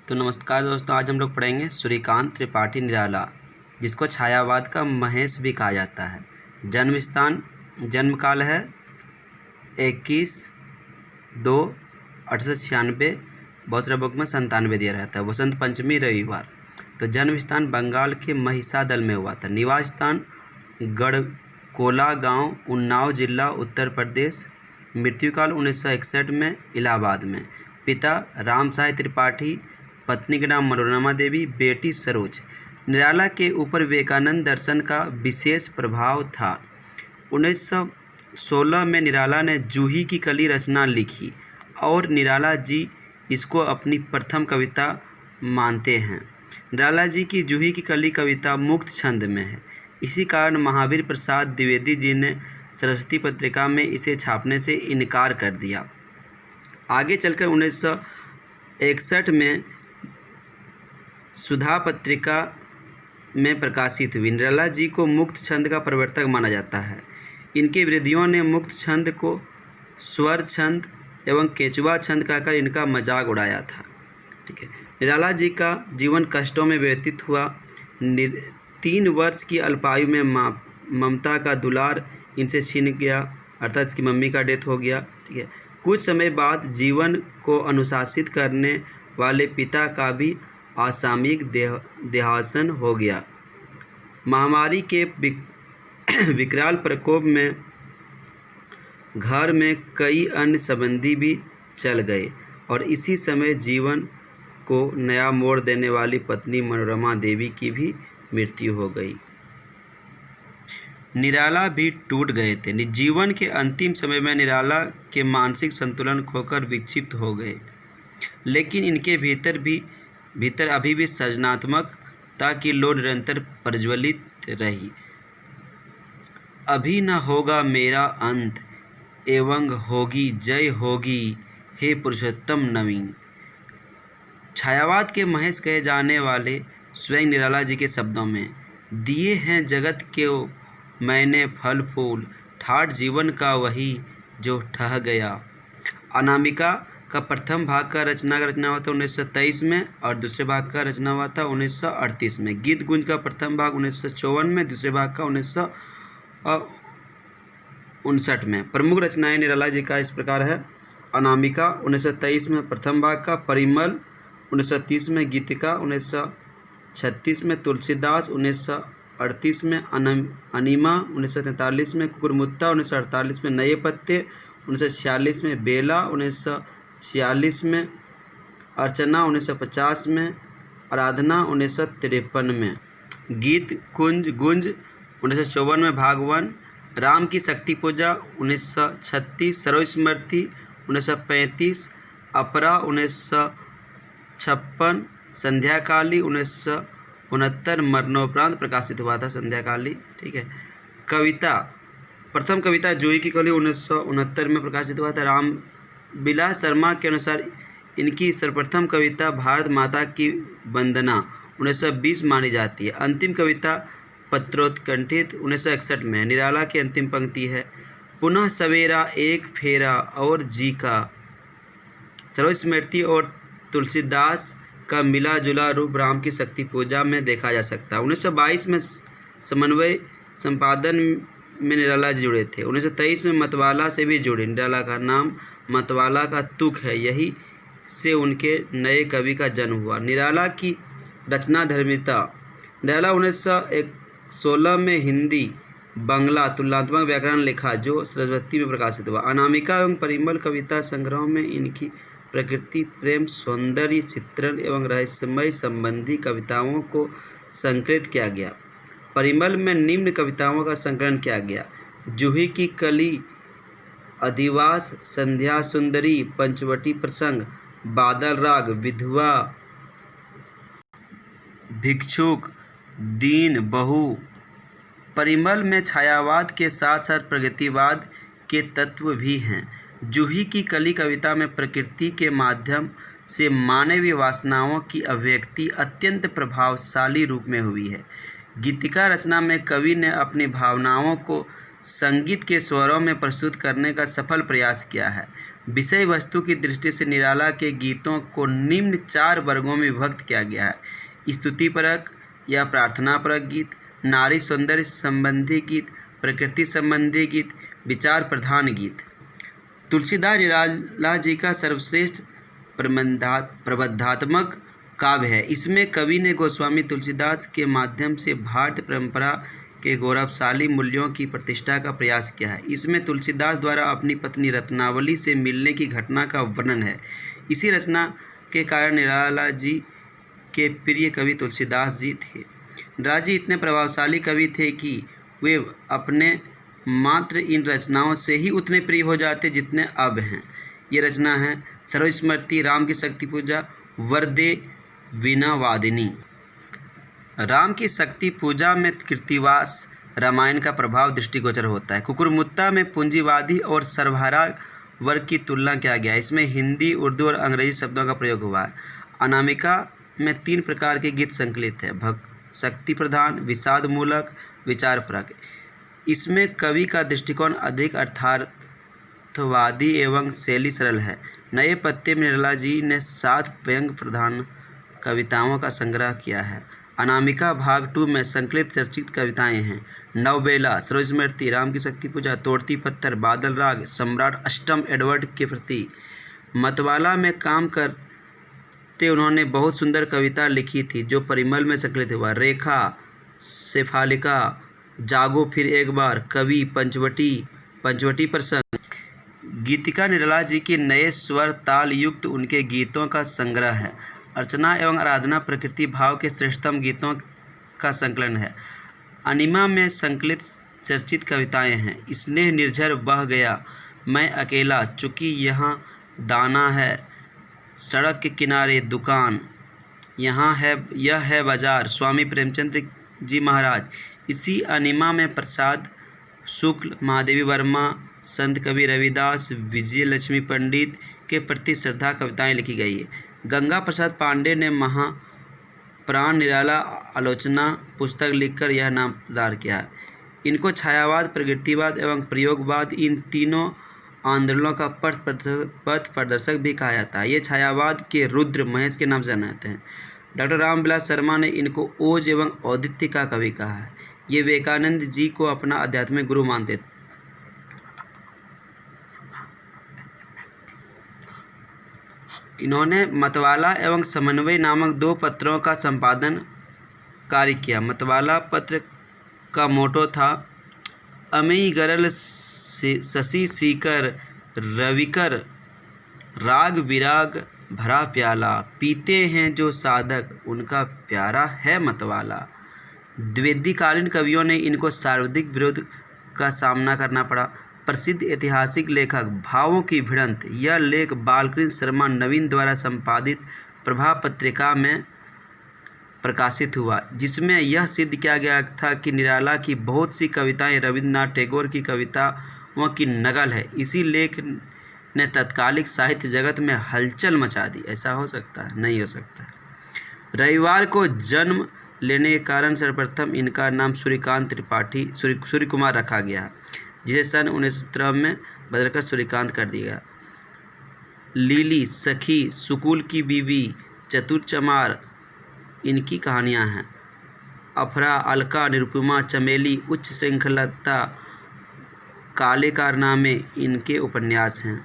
तो नमस्कार दोस्तों, आज हम लोग पढ़ेंगे सूर्यकांत त्रिपाठी निराला, जिसको छायावाद का महेश भी कहा जाता है। जन्म स्थान, जन्म काल है 21/2/1896। बहुत सारे बुक में 97 दिया रहता है। वसंत पंचमी रविवार। तो जन्म स्थान बंगाल के महिसादल में हुआ था। निवास स्थान गढ़कोला गांव, उन्नाव जिला, उत्तर प्रदेश। मृत्युकाल 1961 में इलाहाबाद में। पिता रामसाई त्रिपाठी, पत्नी का नाम मनोरमा देवी, बेटी सरोज। निराला के ऊपर विवेकानंद दर्शन का विशेष प्रभाव था। 1916 में निराला ने जूही की कली रचना लिखी और निराला जी इसको अपनी प्रथम कविता मानते हैं। निराला जी की जूही की कली कविता मुक्त छंद में है। इसी कारण महावीर प्रसाद द्विवेदी जी ने सरस्वती पत्रिका में इसे छापने से इनकार कर दिया। आगे चलकर 1961 में सुधा पत्रिका में प्रकाशित हुई। निराला जी को मुक्त छंद का प्रवर्तक माना जाता है। इनके विरोधियों ने मुक्त छंद को स्वर छंद एवं केचुआ छंद कहकर इनका मजाक उड़ाया था। ठीक है। निराला जी का जीवन कष्टों में व्यतीत हुआ। 3 वर्ष की अल्पायु में ममता का दुलार इनसे छीन गया, अर्थात इसकी मम्मी का डेथ हो गया। ठीक है। कुछ समय बाद जीवन को अनुशासित करने वाले पिता का भी असामयिक देहासन हो गया। महामारी के विकराल प्रकोप में घर में कई अन्य संबंधी भी चल गए और इसी समय जीवन को नया मोड़ देने वाली पत्नी मनोरमा देवी की भी मृत्यु हो गई। निराला भी टूट गए थे। जीवन के अंतिम समय में निराला के मानसिक संतुलन खोकर विक्षिप्त हो गए, लेकिन इनके भीतर अभी भी सृजनात्मकता की लौ निरंतर प्रज्वलित रही। अभी न होगा मेरा अंत एवं होगी जय होगी हे पुरुषोत्तम नवीन। छायावाद के महेश कहे जाने वाले स्वयं निराला जी के शब्दों में, दिए हैं जगत के मैंने फल फूल, ठाठ जीवन का वही जो ठह गया। अनामिका का प्रथम भाग का रचना हुआ था 1923 में और दूसरे भाग का रचना हुआ था 1938 में। गीत गुंज का प्रथम भाग 1954 में, दूसरे भाग का 1959 में। प्रमुख रचनाएं निराला जी का इस प्रकार है। अनामिका 1923 में प्रथम भाग का, परिमल 1930 में, गीतिका 1936 में, तुलसीदास 1938 में, अनिमा 1943 में, कुकुरमुत्ता 1948 में, नए पत्ते 1946 में, बेला 1946 में, अर्चना 1950 में, आराधना 1953 में। गीत गुंज 1954 में भाग 1, राम की शक्ति पूजा 1936, सरोज स्मृति 1935, अपरा 1956, संध्याकाली 1969, मरणोपरांत प्रकाशित हुआ था संध्याकाली। ठीक है। कविता, प्रथम कविता जूही की कली 1969 में प्रकाशित हुआ था। रामविलास शर्मा के अनुसार इनकी सर्वप्रथम कविता भारत माता की वंदना 1920 मानी जाती है। अंतिम कविता पत्रोत्कंठित 1961 में। निराला की अंतिम पंक्ति है, पुनः सवेरा एक फेरा और जी का। सरोज स्मृति और तुलसीदास का मिला जुला रूप राम की शक्ति पूजा में देखा जा सकता है। 1922 में समन्वय संपादन में निराला जी जुड़े थे। 1923 में मतवाला से भी जुड़े। निराला का नाम मतवाला का तुक है, यही से उनके नए कवि का जन्म हुआ। निराला की रचना धर्मिता। निराला 1916 में हिंदी बांग्ला तुलनात्मक व्याकरण लिखा, जो सरस्वती में प्रकाशित हुआ। अनामिका एवं परिमल कविता संग्रह में इनकी प्रकृति, प्रेम, सौंदर्य चित्रण एवं रहस्यमय संबंधी कविताओं को संकलित किया गया। परिमल में निम्न कविताओं का संकलन किया गया: जूही की कली, अधिवास, संध्या सुंदरी, पंचवटी प्रसंग, बादल राग, विधवा, भिक्षुक, दीन बहू। परिमल में छायावाद के साथ साथ प्रगतिवाद के तत्व भी हैं। जूही की कली कविता में प्रकृति के माध्यम से मानवीय वासनाओं की अभिव्यक्ति अत्यंत प्रभावशाली रूप में हुई है। गीतिका रचना में कवि ने अपनी भावनाओं को संगीत के स्वरों में प्रस्तुत करने का सफल प्रयास किया है। विषय वस्तु की दृष्टि से निराला के गीतों को निम्न 4 वर्गों में विभक्त किया गया है: स्तुतिपरक या प्रार्थनापरक गीत, नारी सौंदर्य संबंधी गीत, प्रकृति संबंधी गीत, विचार प्रधान गीत। तुलसीदास निराला जी का सर्वश्रेष्ठ प्रबंधात्मक काव्य है। इसमें कवि ने गोस्वामी तुलसीदास के माध्यम से भारतीय परंपरा के गौरवशाली मूल्यों की प्रतिष्ठा का प्रयास किया है। इसमें तुलसीदास द्वारा अपनी पत्नी रत्नावली से मिलने की घटना का वर्णन है। इसी रचना के कारण निराला जी के प्रिय कवि तुलसीदास जी थे। निराला जी इतने प्रभावशाली कवि थे कि वे अपने मात्र इन रचनाओं से ही उतने प्रिय हो जाते जितने अब हैं। ये रचना है सर्वस्मृति, राम की शक्ति पूजा, वरदे वीणा वादिनी। राम की शक्ति पूजा में कृत्तिवास रामायण का प्रभाव दृष्टिगोचर होता है। कुकुरमुत्ता में पूंजीवादी और सर्वहारा वर्ग की तुलना किया गया है। इसमें हिंदी, उर्दू और अंग्रेजी शब्दों का प्रयोग हुआ है। अनामिका में 3 प्रकार के गीत संकलित है: भक्ति प्रधान, विषाद मूलक, विचारपरक। इसमें कवि का दृष्टिकोण अधिक अर्थवादी एवं शैली सरल है। नए पत्ते में निराला जी ने 7 व्यंग प्रधान कविताओं का संग्रह किया है। अनामिका भाग 2 में संकलित चर्चित कविताएं हैं: नवबेला, सर्वस्मृति, राम की शक्ति पूजा, तोड़ती पत्थर, बादल राग, सम्राट अष्टम एडवर्ड के प्रति। मतवाला में काम करते उन्होंने बहुत सुंदर कविता लिखी थी जो परिमल में संकलित हुआ: रेखा, शेफालिका, जागो फिर एक बार, कवि, पंचवटी प्रसंग। गीतिका निराला जी के नए स्वर ताल युक्त उनके गीतों का संग्रह है। अर्चना एवं आराधना प्रकृति भाव के श्रेष्ठतम गीतों का संकलन है। अनिमा में संकलित चर्चित कविताएं हैं: स्नेह निर्झर बह गया, मैं अकेला, चूँकि यहाँ दाना है, सड़क के किनारे दुकान, यहाँ है यह है बाजार, स्वामी प्रेमचंद्र जी महाराज। इसी अनिमा में प्रसाद शुक्ल, महादेवी वर्मा, संत कवि रविदास, विजय लक्ष्मी पंडित के प्रति श्रद्धा कविताएं लिखी गई है। गंगा प्रसाद पांडे ने महाप्राण निराला आलोचना पुस्तक लिखकर यह नामदार किया है। इनको छायावाद, प्रगतिवाद एवं प्रयोगवाद, इन तीनों आंदोलनों का पथ प्रदर्शक भी कहा जाता है। ये छायावाद के रुद्र महेश के नाम से जाने जाते हैं। डॉक्टर रामविलास शर्मा ने इनको ओज एवं औदित्य का कवि कहा है। ये विवेकानंद जी को अपना आध्यात्मिक गुरु मानते थे। इन्होंने मतवाला एवं समन्वय नामक 2 पत्रों का संपादन कार्य किया। मतवाला पत्र का मोटो था: अमई गरल शशि सीकर रविकर, राग विराग भरा प्याला, पीते हैं जो साधक उनका प्यारा है मतवाला। द्विवेदीकालीन कवियों ने इनको सर्वाधिक विरोध का सामना करना पड़ा। प्रसिद्ध ऐतिहासिक लेखक भावों की भिड़ंत, यह लेख बालकृष्ण शर्मा नवीन द्वारा संपादित प्रभा पत्रिका में प्रकाशित हुआ, जिसमें यह सिद्ध किया गया था कि निराला की बहुत सी कविताएं रविन्द्रनाथ टैगोर की कविताओं की नकल है। इसी लेख ने तत्कालिक साहित्य जगत में हलचल मचा दी। ऐसा हो सकता है? नहीं हो सकता। रविवार को जन्म लेने के कारण सर्वप्रथम इनका नाम सूर्यकांत त्रिपाठी सूर्य कुमार रखा गया, जिसे सन 1917 में बदलकर सूर्यकांत कर दिया गया। लीली, सखी, सुकुल की बीवी, चतुर चमार इनकी कहानियां हैं। अफरा, अलका, निरुपमा, चमेली, उच्च श्रृंखलता, काले कारनामे इनके उपन्यास हैं।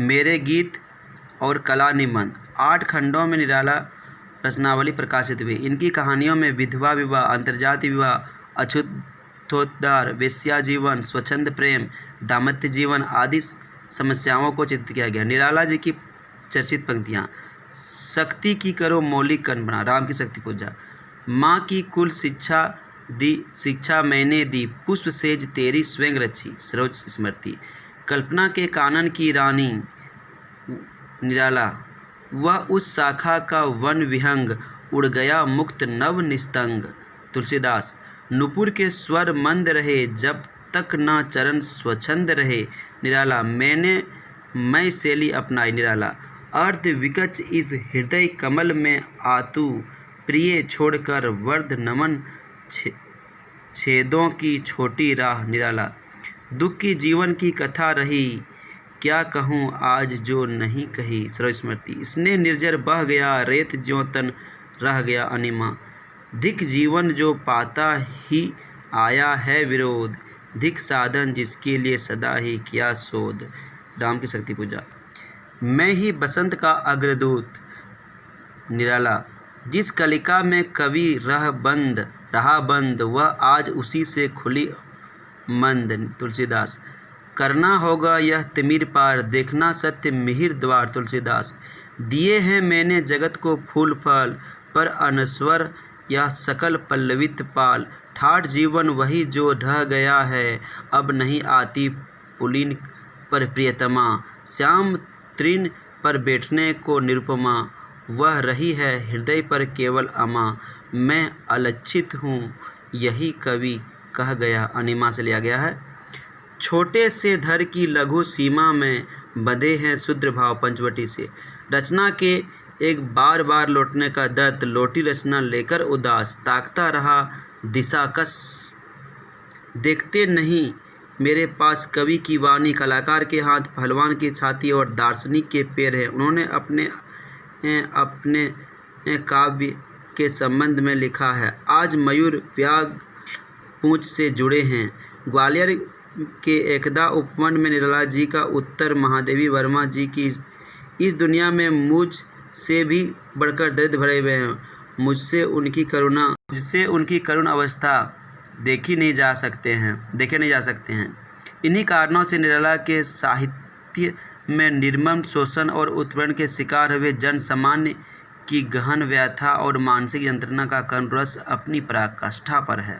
मेरे गीत और कला निबंध 8 खंडों में निराला रचनावली प्रकाशित हुई। इनकी कहानियों में विधवा विवाह, अंतर्जातीय विवाह, अछूतोद्धार, वेश्या जीवन, स्वच्छंद प्रेम, दाम्पत्य जीवन आदि समस्याओं को चित्रित किया गया। निराला जी की चर्चित पंक्तियाँ: शक्ति की करो मौलिक कल्पना, राम की शक्ति पूजा, माँ की कुल शिक्षा मैंने दी, पुष्प सेज तेरी स्वयं रची, सरोज स्मृति, कल्पना के कानन की रानी निराला, वह उस शाखा का वन विहंग, उड़ गया मुक्त नव निस्तंग, तुलसीदास, नुपुर के स्वर मंद रहे जब तक न चरण स्वच्छंद रहे, निराला, मैं शैली अपनाई, निराला, अर्ध विकच इस हृदय कमल में आतु, प्रिय छोड़कर वर्ध नमन छेदों की छोटी राह, निराला, दुख की जीवन की कथा रही, क्या कहूँ आज जो नहीं कही सर्व स्मृति। स्नेह निर्जर बह गया रेत ज्यों तन रह गया अनिमा। धिक जीवन जो पाता ही आया है विरोध। धिक साधन जिसके लिए सदा ही किया शोध। राम की शक्ति पूजा। मैं ही बसंत का अग्रदूत निराला। जिस कलिका में कवि रहा बंद वह आज उसी से खुली मंद। तुलसीदास। करना होगा यह तिमिर पार देखना सत्य मिहिर द्वार। तुलसीदास। दिए हैं मैंने जगत को फूल फल पर अनस्वर यह सकल पल्लवित पाल। ठाठ जीवन वही जो ढह गया है अब नहीं आती पुलिन पर प्रियतमा। श्याम तृण पर बैठने को निरुपमा वह रही है हृदय पर केवल अमा। मैं अलक्षित हूँ यही कवि कह गया। अनिमा से लिया गया है। छोटे से धर की लघु सीमा में बंधे हैं शुद्र भाव पंचवटी से। रचना के एक बार बार लौटने का दत्त लौटी रचना लेकर उदास। ताकता रहा दिशाकश देखते नहीं मेरे पास कवि की वाणी। कलाकार के हाथ पहलवान की छाती और दार्शनिक के पैर हैं। उन्होंने अपने काव्य के संबंध में लिखा है। आज मयूर व्याघ्र पूंछ से जुड़े हैं। ग्वालियर के एकदा उपवन में निराला जी का उत्तर महादेवी वर्मा जी की इस दुनिया में मुझ से भी बढ़कर दर्द भरे हुए हैं। मुझसे उनकी करुण अवस्था देखे नहीं जा सकते हैं। इन्हीं कारणों से निराला के साहित्य में निर्मम शोषण और उत्पीड़न के शिकार हुए जन सामान्य की गहन व्यथा और मानसिक यंत्रणा का करुण रस अपनी पराकाष्ठा पर है।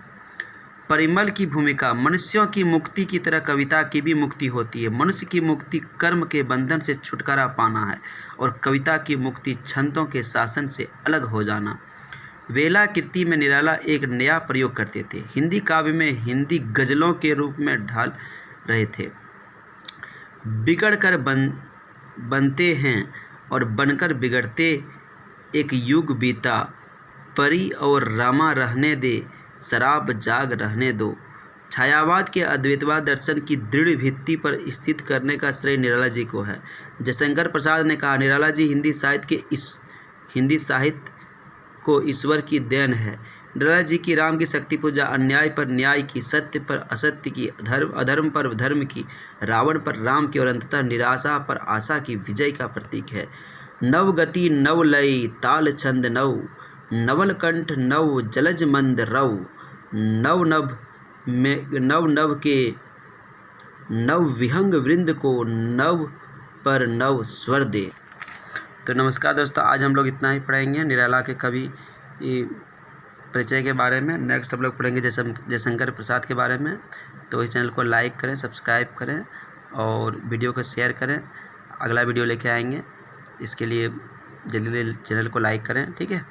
परिमल की भूमिका। मनुष्यों की मुक्ति की तरह कविता की भी मुक्ति होती है। मनुष्य की मुक्ति कर्म के बंधन से छुटकारा पाना है और कविता की मुक्ति छंदों के शासन से अलग हो जाना। वेला कृति में निराला एक नया प्रयोग करते थे। हिंदी काव्य में हिंदी गज़लों के रूप में ढाल रहे थे। बिगड़ कर बनते हैं और बनकर बिगड़ते एक युग बीता। परी और रामा रहने दे शराब जाग रहने दो। छायावाद के अद्वैतवाद दर्शन की दृढ़ भित्ति पर स्थित करने का श्रेय निराला जी को है। जयशंकर प्रसाद ने कहा, निराला जी हिंदी साहित्य को ईश्वर की देन है। निराला जी की राम की शक्ति पूजा अन्याय पर न्याय की, सत्य पर असत्य की, अधर्म पर धर्म की, रावण पर राम की और अंततः निराशा पर आशा की विजय का प्रतीक है। नव गति नव लय ताल छंद नव, नवल कंठ नव जलज मंद रव। नव नव के नव विहंग वृंद को नव पर नव स्वर दे। तो नमस्कार दोस्तों, आज हम लोग इतना ही पढ़ेंगे निराला के कवि परिचय के बारे में। नेक्स्ट हम लोग पढ़ेंगे जयशंकर प्रसाद के बारे में। तो इस चैनल को लाइक करें, सब्सक्राइब करें और वीडियो को शेयर करें। अगला वीडियो लेके आएंगे, इसके लिए जल्दी चैनल को लाइक करें। ठीक है।